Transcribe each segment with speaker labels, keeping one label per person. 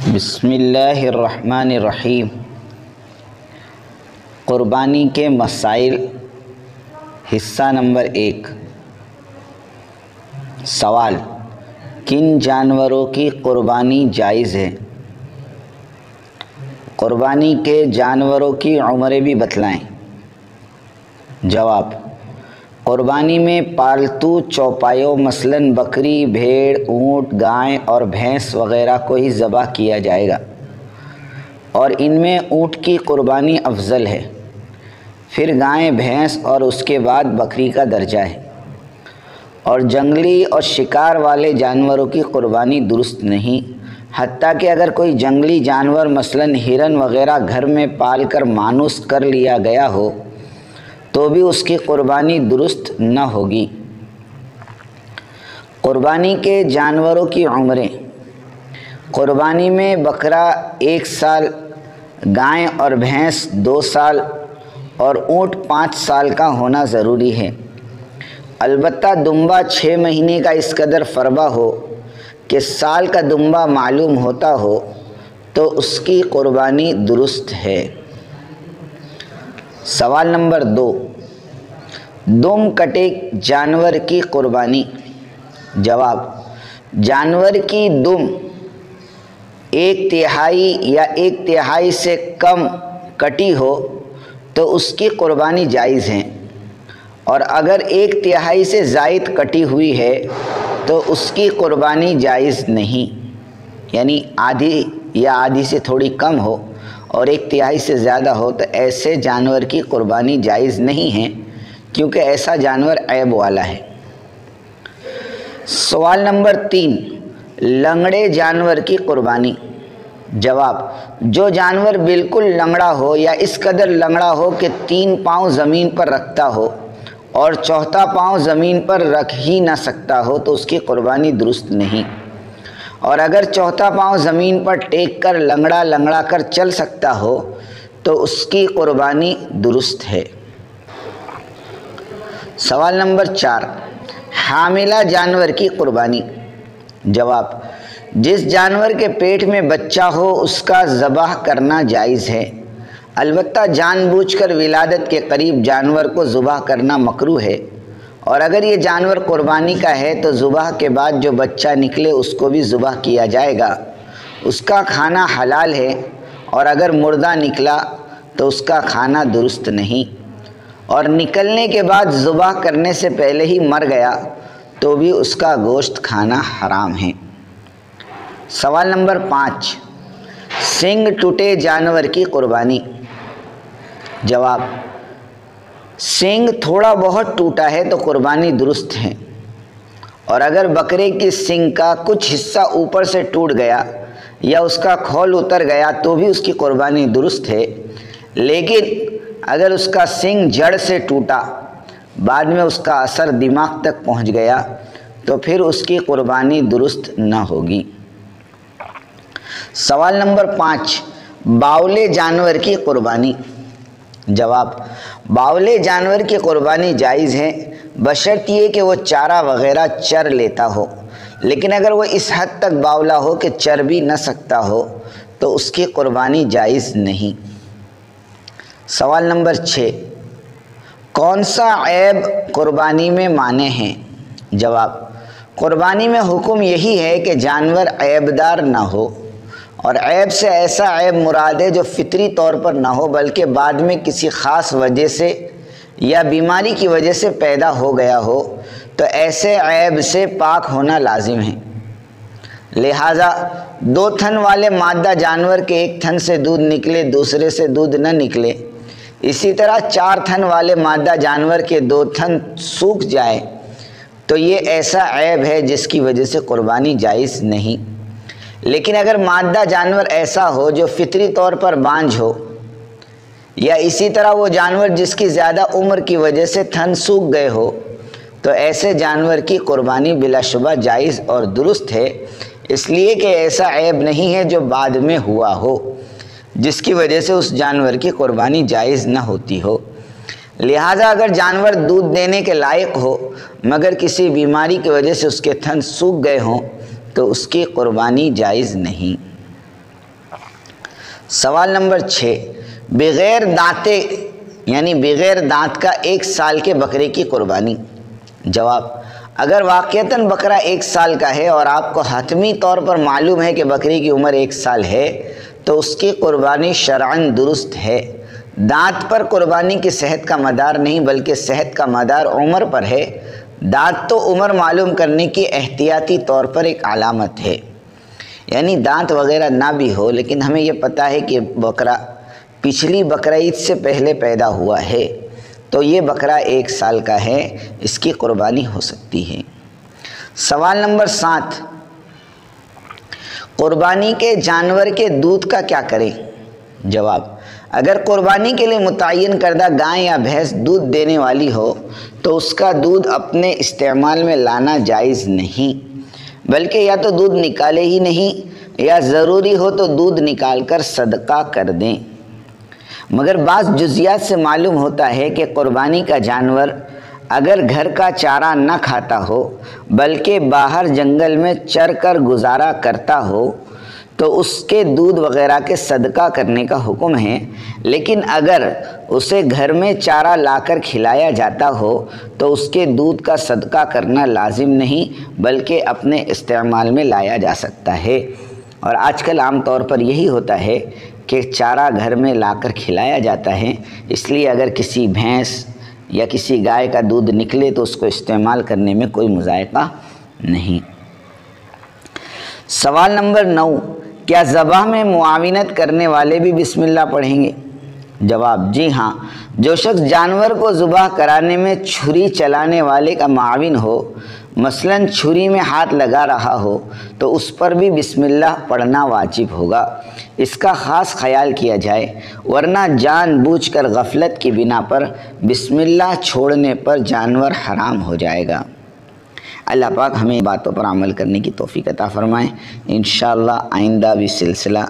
Speaker 1: بسم اللہ الرحمن الرحیم۔ قربانی کے مسائل، حصہ نمبر 1۔ سوال: کن جانوروں کی قربانی جائز ہے؟ قربانی کے جانوروں کی عمریں بھی بتلائیں۔ جواب: قربانی میں پالتو چوپایوں مثلاً بکری، بھیڑ، اونٹ، گائے اور بھینس وغیرہ کو ہی ذبح کیا جائے گا، اور ان میں اونٹ کی قربانی افضل ہے، پھر گائے، بھینس اور اس کے بعد بکری کا درجہ ہے۔ اور جنگلی اور شکار والے جانوروں کی قربانی درست نہیں، حتیٰ کہ اگر کوئی جنگلی جانور مثلاً ہرن وغیرہ گھر میں پال کر مانوس کر لیا گیا ہو تو بھی اس کی قربانی درست نہ ہوگی۔ قربانی کے جانوروں کی عمریں: قربانی میں بکرا 1 سال، گائے اور بھینس 2 سال اور اونٹ 5 سال کا ہونا ضروری ہے۔ البتہ دمبا 6 مہینے کا اس قدر فربا ہو کہ سال کا دمبا معلوم ہوتا ہو تو اس کی قربانی درست ہے۔ سوال نمبر 2۔ دم کٹے جانور کی قربانی۔ جواب: جانور کی دم 1/3 یا 1/3 سے کم کٹی ہو تو اس کی قربانی جائز ہے، اور اگر 1/3 سے زائد کٹی ہوئی ہے تو اس کی قربانی جائز نہیں، یعنی آدھی یا آدھی سے تھوڑی کم ہو اور 1/3 سے زیادہ ہو تو ایسے جانور کی قربانی جائز نہیں ہے، کیونکہ ایسا جانور عیب والا ہے۔ سوال نمبر 3۔ لنگڑے جانور کی قربانی۔ جواب: جو جانور بالکل لنگڑا ہو یا اس قدر لنگڑا ہو کہ 3 پاؤں زمین پر رکھتا ہو اور 4تھا پاؤں زمین پر رکھ ہی نہ سکتا ہو تو اس کی قربانی درست نہیں، اور اگر 4تھا پاؤں زمین پر ٹیک کر لنگڑا لنگڑا کر چل سکتا ہو تو اس کی قربانی درست ہے۔ سوال نمبر 4۔ حاملہ جانور کی قربانی۔ جواب: جس جانور کے پیٹ میں بچہ ہو اس کا ذبح کرنا جائز ہے، البتہ جان بوجھ کر ولادت کے قریب جانور کو ذبح کرنا مکروہ ہے، اور اگر یہ جانور قربانی کا ہے تو ذبح کے بعد جو بچہ نکلے اس کو بھی ذبح کیا جائے گا، اس کا کھانا حلال ہے، اور اگر مردہ نکلا تو اس کا کھانا درست نہیں، اور نکلنے کے بعد ذبح کرنے سے پہلے ہی مر گیا تو بھی اس کا گوشت کھانا حرام ہے۔ سوال نمبر 5۔ سینگ ٹوٹے جانور کی قربانی۔ جواب: سینگ تھوڑا بہت ٹوٹا ہے تو قربانی درست ہے، اور اگر بکرے کی سینگ کا کچھ حصہ اوپر سے ٹوٹ گیا یا اس کا کھول اتر گیا تو بھی اس کی قربانی درست ہے، لیکن اگر اس کا سینگ جڑ سے ٹوٹا، بعد میں اس کا اثر دماغ تک پہنچ گیا تو پھر اس کی قربانی درست نہ ہوگی۔ سوال نمبر 5۔ باولے جانور کی قربانی۔ جواب: باولے جانور کی قربانی جائز ہے، بشرط یہ کہ وہ چارہ وغیرہ چر لیتا ہو، لیکن اگر وہ اس حد تک باولا ہو کہ چر بھی نہ سکتا ہو تو اس کی قربانی جائز نہیں۔ سوال نمبر 6۔ کون سا عیب قربانی میں مانع ہے؟ جواب: قربانی میں حکم یہی ہے کہ جانور عیبدار نہ ہو، اور عیب سے ایسا عیب مراد ہے جو فطری طور پر نہ ہو بلکہ بعد میں کسی خاص وجہ سے یا بیماری کی وجہ سے پیدا ہو گیا ہو، تو ایسے عیب سے پاک ہونا لازم ہے۔ لہٰذا 2 تھن والے مادہ جانور کے ایک تھن سے دودھ نکلے، دوسرے سے دودھ نہ نکلے، اسی طرح 4 تھن والے مادہ جانور کے 2 تھن سوکھ جائے تو یہ ایسا عیب ہے جس کی وجہ سے قربانی جائز نہیں۔ لیکن اگر مادہ جانور ایسا ہو جو فطری طور پر بانجھ ہو، یا اسی طرح وہ جانور جس کی زیادہ عمر کی وجہ سے تھن سوکھ گئے ہو، تو ایسے جانور کی قربانی بلا شبہ جائز اور درست ہے، اس لیے کہ ایسا عیب نہیں ہے جو بعد میں ہوا ہو جس کی وجہ سے اس جانور کی قربانی جائز نہ ہوتی ہو۔ لہٰذا اگر جانور دودھ دینے کے لائق ہو مگر کسی بیماری کی وجہ سے اس کے تھن سوکھ گئے ہوں تو اس کی قربانی جائز نہیں۔ سوال نمبر 6، بغیر دانتے یعنی بغیر دانت کا 1 سال کے بکرے کی قربانی۔ جواب، اگر واقعتاً بکرا 1 سال کا ہے اور آپ کو حتمی طور پر معلوم ہے کہ بکری کی عمر 1 سال ہے تو اس کی قربانی شرعاً درست ہے۔ دانت پر قربانی کی صحت کا مدار نہیں بلکہ صحت کا مدار عمر پر ہے۔ دانت تو عمر معلوم کرنے کی احتیاطی طور پر ایک علامت ہے، یعنی دانت وغیرہ نہ بھی ہو لیکن ہمیں یہ پتہ ہے کہ بکرا پچھلی بقرعید سے پہلے پیدا ہوا ہے تو یہ بکرا 1 سال کا ہے، اس کی قربانی ہو سکتی ہے۔ سوال نمبر 7، قربانی کے جانور کے دودھ کا کیا کریں؟ جواب، اگر قربانی کے لیے متعین کردہ گائے یا بھینس دودھ دینے والی ہو تو اس کا دودھ اپنے استعمال میں لانا جائز نہیں، بلکہ یا تو دودھ نکالے ہی نہیں یا ضروری ہو تو دودھ نکال کر صدقہ کر دیں۔ مگر بعض جزیات سے معلوم ہوتا ہے کہ قربانی کا جانور اگر گھر کا چارہ نہ کھاتا ہو بلکہ باہر جنگل میں چر کر گزارا کرتا ہو تو اس کے دودھ وغیرہ کے صدقہ کرنے کا حکم ہے، لیکن اگر اسے گھر میں چارہ لا کر کھلایا جاتا ہو تو اس کے دودھ کا صدقہ کرنا لازم نہیں بلکہ اپنے استعمال میں لایا جا سکتا ہے۔ اور آج کل عام طور پر یہی ہوتا ہے کہ چارہ گھر میں لا کر کھلایا جاتا ہے، اس لیے اگر کسی بھینس یا کسی گائے کا دودھ نکلے تو اس کو استعمال کرنے میں کوئی مذائقہ نہیں۔ سوال نمبر 9، کیا ذبح میں معاونت کرنے والے بھی بسم اللہ پڑھیں گے؟ جواب، جی ہاں، جو شخص جانور کو ذبح کرانے میں چھری چلانے والے کا معاون ہو، مثلاً چھری میں ہاتھ لگا رہا ہو تو اس پر بھی بسم اللہ پڑھنا واجب ہوگا۔ اس کا خاص خیال کیا جائے ورنہ جان بوجھ کر غفلت کی بنا پر بسم اللہ چھوڑنے پر جانور حرام ہو جائے گا۔ اللہ پاک ہمیں باتوں پر عمل کرنے کی توفیق عطا فرمائیں۔ انشاءاللہ آئندہ بھی سلسلہ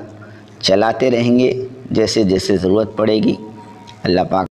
Speaker 1: چلاتے رہیں گے جیسے جیسے ضرورت پڑے گی۔ اللہ پاک